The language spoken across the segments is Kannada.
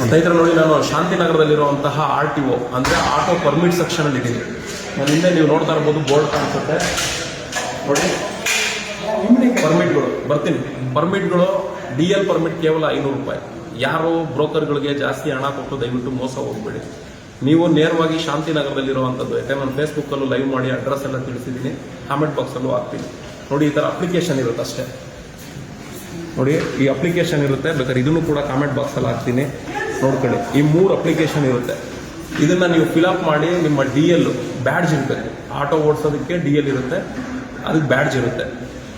ಸ್ನೇಹಿತರೆ ನೋಡಿ, ನಾನು ಶಾಂತಿನಗರದಲ್ಲಿರುವಂತಹ RTO ಅಂದರೆ ಆಟೋ ಪರ್ಮಿಟ್ ಸೆಕ್ಷನಲ್ಲಿ ಇದ್ದೀನಿ. ನಾನು ಹಿಂದೆ ನೀವು ನೋಡ್ತಾ ಇರ್ಬೋದು, ಬೋರ್ಡ್ ಕಾಣಿಸುತ್ತೆ ನೋಡಿ, ಪರ್ಮಿಟ್ಗಳು ಬರ್ತೀನಿ. ಪರ್ಮಿಟ್ಗಳು DL ಪರ್ಮಿಟ್ ಕೇವಲ 500 ರೂಪಾಯಿ. ಯಾರು ಬ್ರೋಕರ್ಗಳಿಗೆ ಜಾಸ್ತಿ ಹಣ ಕೊಟ್ಟು ದಯವಿಟ್ಟು ಮೋಸ ಹೋಗ್ಬೇಡಿ. ನೀವು ನೇರವಾಗಿ ಶಾಂತಿನಗರದಲ್ಲಿರುವಂಥದ್ದು, ಯಾಕಂದ್ರೆ ನಾನು ಫೇಸ್ಬುಕ್ಕಲ್ಲೂ ಲೈವ್ ಮಾಡಿ ಅಡ್ರೆಸ್ ಎಲ್ಲ ತಿಳಿಸಿದ್ದೀನಿ, ಕಾಮೆಂಟ್ ಬಾಕ್ಸಲ್ಲೂ ಹಾಕ್ತೀನಿ ನೋಡಿ. ಈ ಥರ ಅಪ್ಲಿಕೇಶನ್ ಇರುತ್ತೆ ಅಷ್ಟೇ ನೋಡಿ, ಈ ಅಪ್ಲಿಕೇಶನ್ ಇರುತ್ತೆ. ಬೇಕಾದ್ರೆ ಇದನ್ನು ಕೂಡ ಕಾಮೆಂಟ್ ಬಾಕ್ಸಲ್ಲಿ ಹಾಕ್ತೀನಿ, ನೋಡ್ಕೊಳ್ಳಿ. ಈ 3 ಅಪ್ಲಿಕೇಶನ್ ಇರುತ್ತೆ. ಇದನ್ನು ನೀವು ಫಿಲಪ್ ಮಾಡಿ ನಿಮ್ಮ DL ಬ್ಯಾಡ್ಜ್ ಇರಬೇಕು. ಆಟೋ ಓಡಿಸೋದಕ್ಕೆ DL ಇರುತ್ತೆ, ಅದಕ್ಕೆ ಬ್ಯಾಡ್ಜ್ ಇರುತ್ತೆ.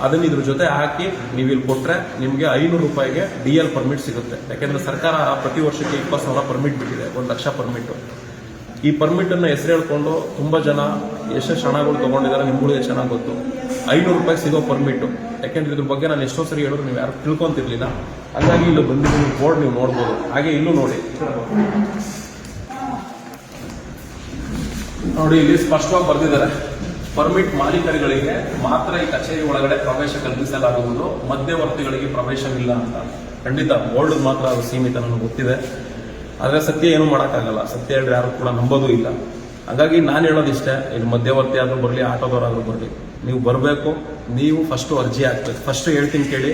ಅದನ್ನು ಇದ್ರ ಜೊತೆ ಹಾಕಿ ನೀವು ಇಲ್ಲಿ ಕೊಟ್ಟರೆ ನಿಮಗೆ 500 ರೂಪಾಯಿಗೆ DL ಪರ್ಮಿಟ್ ಸಿಗುತ್ತೆ. ಯಾಕೆಂದರೆ ಸರ್ಕಾರ ಪ್ರತಿ ವರ್ಷಕ್ಕೆ 20,000 ಪರ್ಮಿಟ್ ಬಿಟ್ಟಿದೆ, 1,00,000 ಪರ್ಮಿಟು. ಈ ಪರ್ಮಿಟನ್ನು ಹೆಸರು ಹೇಳ್ಕೊಂಡು ತುಂಬ ಜನ ಎಷ್ಟೆಷ್ಟು ಹಣಗಳು ತೊಗೊಂಡಿದ್ದಾರೆ ನಿಮ್ಗಳಿಗೆ ಚೆನ್ನಾಗಿ ಗೊತ್ತು. 500 ರೂಪಾಯಿ ಸಿಗೋ ಪರ್ಮಿಟು. ಯಾಕೆಂದ್ರೆ ಇದ್ರ ಬಗ್ಗೆ ನಾನು ಎಷ್ಟೋ ಸರಿ ಹೇಳಿದ್ರು ನೀವು ಯಾರು ತಿಳ್ಕೊಂತಿರ್ಲಿಲ್ಲ. ಹಾಗಾಗಿ ಇಲ್ಲಿ ಬಂದಿದ್ದು ಬೋರ್ಡ್ ನೀವು ನೋಡ್ಬೋದು. ಹಾಗೆ ಇಲ್ಲೂ ನೋಡಿ, ಇಲ್ಲಿ ಸ್ಪಷ್ಟವಾಗಿ ಬರೆದಿದ್ದಾರೆ, ಪರ್ಮಿಟ್ ಮಾಲೀಕರುಗಳಿಗೆ ಮಾತ್ರ ಈ ಕಚೇರಿ ಒಳಗಡೆ ಪ್ರವೇಶ ಕಲ್ಪಿಸಲಾಗುವುದು, ಮಧ್ಯವರ್ತಿಗಳಿಗೆ ಪ್ರವೇಶವಿಲ್ಲ ಅಂತ. ಖಂಡಿತ ಬೋರ್ಡ್ ಮಾತ್ರ ಅದು ಸೀಮಿತ, ನನಗೆ ಗೊತ್ತಿದೆ. ಆದರೆ ಸತ್ಯ ಏನೂ ಮಾಡೋಕ್ಕಾಗಲ್ಲ. ಸತ್ಯ ಹೇಳಿದ್ರೆ ಯಾರು ಕೂಡ ನಂಬೋದೂ ಇಲ್ಲ. ಹಾಗಾಗಿ ನಾನು ಹೇಳೋದಿಷ್ಟೇ, ಇಲ್ಲಿ ಮಧ್ಯವರ್ತಿ ಆದರೂ ಬರಲಿ, ಆಟೋದವರಾದರೂ ಬರಲಿ, ನೀವು ಬರಬೇಕು. ನೀವು ಫಸ್ಟು ಅರ್ಜಿ ಹಾಕ್ಬೇಕು. ಫಸ್ಟು ಹೇಳ್ತೀನಿ ಕೇಳಿ,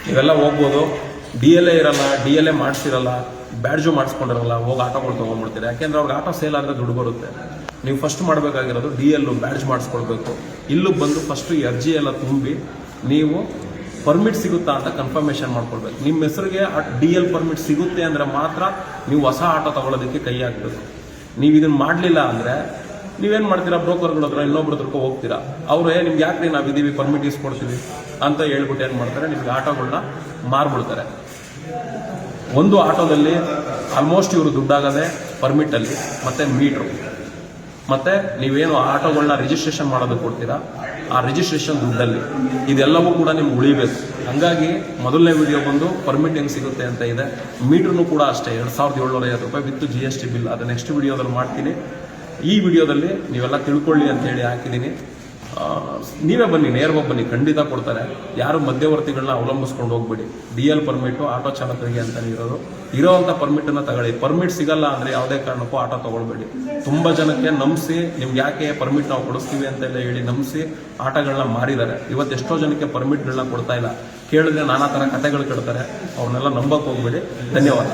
ನೀವೆಲ್ಲ ಹೋಗ್ಬೋದು, DL ಇರಲ್ಲ, DL ಮಾಡಿಸಿರಲ್ಲ, ಬ್ಯಾಡ್ಜು ಮಾಡಿಸ್ಕೊಂಡಿರಲ್ಲ, ಹೋಗಿ ಆಟೋಗಳು ತೊಗೊಂಡ್ಬಿಡ್ತೀರಿ. ಯಾಕೆಂದ್ರೆ ಅವ್ರಿಗೆ ಆಟೋ ಸೇಲ್ ಆದರೆ ದುಡ್ಡು ಬರುತ್ತೆ. ನೀವು ಫಸ್ಟ್ ಮಾಡಬೇಕಾಗಿರೋದು DL ಬ್ಯಾಡ್ಜ್ ಮಾಡಿಸ್ಕೊಳ್ಬೇಕು. ಇಲ್ಲೂ ಬಂದು ಫಸ್ಟು ಈ ಅರ್ಜಿ ಎಲ್ಲ ತುಂಬಿ ನೀವು ಪರ್ಮಿಟ್ ಸಿಗುತ್ತಾ ಅಂತ ಕನ್ಫರ್ಮೇಷನ್ ಮಾಡ್ಕೊಳ್ಬೇಕು. ನಿಮ್ಮ ಹೆಸರಿಗೆ DL ಪರ್ಮಿಟ್ ಸಿಗುತ್ತೆ ಅಂದರೆ ಮಾತ್ರ ನೀವು ಹೊಸ ಆಟೋ ತಗೊಳ್ಳೋದಕ್ಕೆ ಕೈ ಹಾಕಬೇಕು. ನೀವು ಇದನ್ನು ಮಾಡಲಿಲ್ಲ ಅಂದರೆ ನೀವೇನು ಮಾಡ್ತೀರಾ, ಬ್ರೋಕರ್ಗಳ ಹತ್ರ ಇನ್ನೊಬ್ರ ಹತ್ರಕ್ಕೆ ಹೋಗ್ತೀರಾ. ಅವರು ನಿಮ್ಗೆ ಯಾಕ್ರಿ ನಾವು ಇದೀವಿ ಪರ್ಮಿಟ್ ಇಸ್ಕೊಡ್ತೀವಿ ಅಂತ ಹೇಳ್ಬಿಟ್ಟು ಏನು ಮಾಡ್ತಾರೆ, ನಿಮ್ಗೆ ಆಟೋಗಳನ್ನ ಮಾರ್ಬಿಡ್ತಾರೆ. ಒಂದು ಆಟೋದಲ್ಲಿ ಆಲ್ಮೋಸ್ಟ್ ಇವರು ದುಡ್ಡಾಗದೆ ಪರ್ಮಿಟಲ್ಲಿ, ಮತ್ತು ಮೀಟ್ರು, ಮತ್ತು ನೀವೇನು ಆಟೋಗಳನ್ನ ರಿಜಿಸ್ಟ್ರೇಷನ್ ಮಾಡೋದಕ್ಕೆ ಕೊಡ್ತೀರಾ, ಆ ರಿಜಿಸ್ಟ್ರೇಷನ್ ದುಡ್ಡಲ್ಲಿ. ಇದೆಲ್ಲವೂ ಕೂಡ ನಿಮ್ಗೆ ಉಳಿಬೇಕು. ಹಾಗಾಗಿ ಮೊದಲನೇ ವಿಡಿಯೋ ಬಂದು ಪರ್ಮಿಟ್ ಹೆಂಗೆ ಸಿಗುತ್ತೆ ಅಂತ ಇದೆ. ಮೀಟ್ರೂ ಕೂಡ ಅಷ್ಟೇ 2,750 ರೂಪಾಯಿ ವಿತ್ GST ಬಿಲ್. ಅದು ನೆಕ್ಸ್ಟ್ ವಿಡಿಯೋದಲ್ಲಿ ಮಾಡ್ತೀನಿ. ಈ ವಿಡಿಯೋದಲ್ಲಿ ನೀವೆಲ್ಲ ತಿಳ್ಕೊಳ್ಳಿ ಅಂತ ಹೇಳಿ ಹಾಕಿದ್ದೀನಿ. ನೀವೇ ಬನ್ನಿ, ನೇರವಾಗಿ ಬನ್ನಿ, ಖಂಡಿತ ಕೊಡ್ತಾರೆ. ಯಾರು ಮಧ್ಯವರ್ತಿಗಳನ್ನ ಅವಲಂಬಿಸ್ಕೊಂಡು ಹೋಗ್ಬೇಡಿ. DL ಪರ್ಮಿಟು ಆಟೋ ಚಾಲಕರಿಗೆ ಅಂತಲೇ ಇರೋವಂಥ ಪರ್ಮಿಟನ್ನು ತಗೊಳ್ಳಿ. ಪರ್ಮಿಟ್ ಸಿಗಲ್ಲ ಅಂದರೆ ಯಾವುದೇ ಕಾರಣಕ್ಕೂ ಆಟೋ ತೊಗೊಳ್ಬೇಡಿ. ತುಂಬ ಜನಕ್ಕೆ ನಂಬಿಸಿ ನಿಮ್ಗೆ ಯಾಕೆ ಪರ್ಮಿಟ್ ನಾವು ಕೊಡಿಸ್ತೀವಿ ಅಂತೆಲ್ಲ ಹೇಳಿ ನಂಬಿಸಿ ಆಟೋಗಳನ್ನ ಮಾರಿದ್ದಾರೆ. ಇವತ್ತು ಎಷ್ಟೋ ಜನಕ್ಕೆ ಪರ್ಮಿಟ್ಗಳನ್ನ ಕೊಡ್ತಾ ಇಲ್ಲ. ಕೇಳಿದ್ರೆ ನಾನಾ ಥರ ಕಥೆಗಳು ಕೇಳ್ತಾರೆ. ಅವ್ರನ್ನೆಲ್ಲ ನಂಬಕ್ಕೆ ಹೋಗ್ಬೇಡಿ. ಧನ್ಯವಾದ.